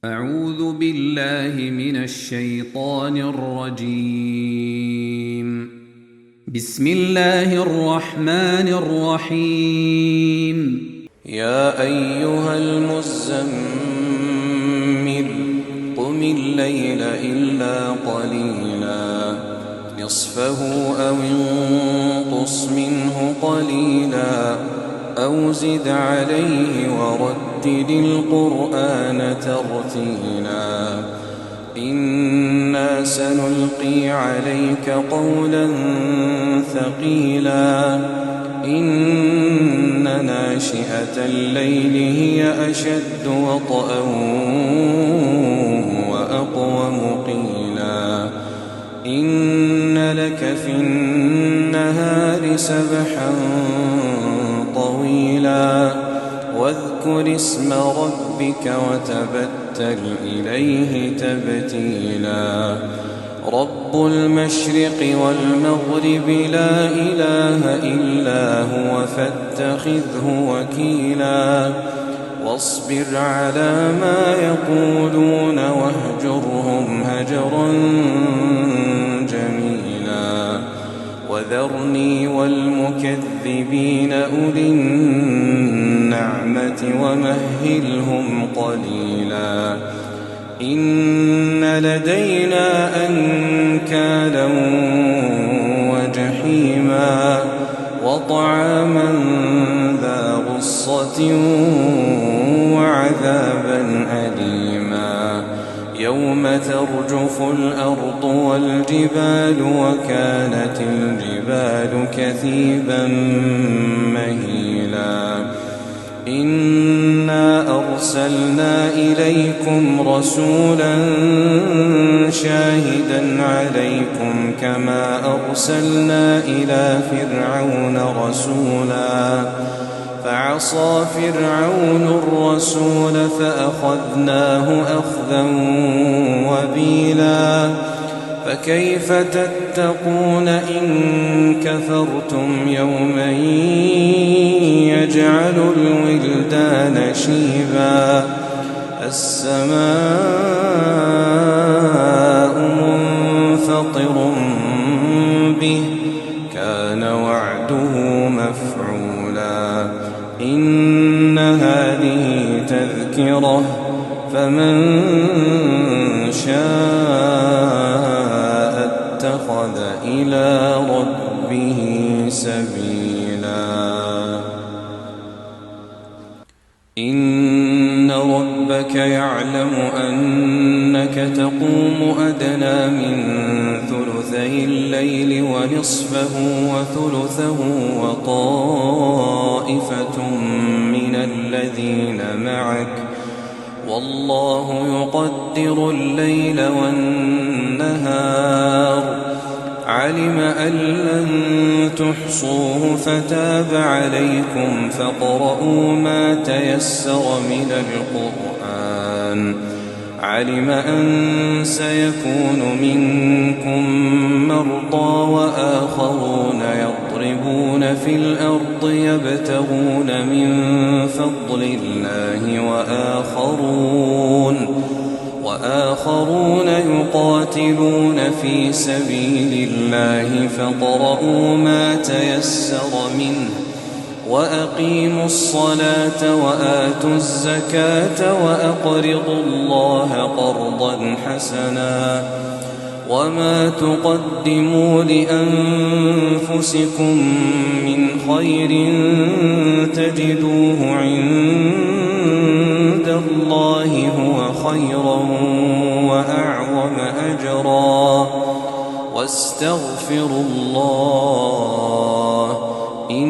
أعوذ بالله من الشيطان الرجيم. بسم الله الرحمن الرحيم. يا أيها المزمل قم الليل إلا قليلا نصفه أو انقص منه قليلا أو زد عليه ورتل القرآن ترتيلا إنا سنلقي عليك قولا ثقيلا إن ناشئة الليل هي أشد وطئا وأقوم قيلا إن لك في النهار سبحا طويلا واذكر اسم ربك وتبتل إليه تبتيلا رب المشرق والمغرب لا إله إلا هو فاتخذه وكيلا واصبر على ما يقولون واهجرهم هجرا جميلا وذرني والمكذبين أولي النعمة ومهلهم قليلا إن لدينا أنكالا وجحيما وطعاما ذا غصة وعذابا أليما يوم ترجف الأرض والجبال وكانت الجبال كثيبا مهيلا إنا أرسلنا إليكم رسولا شاهدا عليكم كما أرسلنا إلى فرعون رسولا فعصى فرعون الرسول فأخذناه أخذا وبيلا فكيف تتقون إن كفرتم يوما يجعل الولدان شيبا السماء منفطر به كان وعده مفعولا إن هذه تذكرة فمن شاء اتخذ إلى ربه سبيلا إن ربك يعلم أنك تقوم أدنى من ثلثي الليل ونصفه وثلثه وطائفة من الذين معك والله يقدر الليل والنهار علم أن لن تحصوه فتاب عليكم فاقرؤوا ما تيسر من القرآن علم أن سيكون منكم مرضى وآخرون يضربون في الأرض يبتغون من فضل الله وآخرون يقاتلون في سبيل الله فاقرؤوا ما تيسر منه وأقيموا الصلاة وآتوا الزكاة وأقرضوا الله قرضا حسنا وما تقدموا لأنفسكم من خير تجدوه عند الله هو خيرا وأعظم أجرا واستغفروا الله إن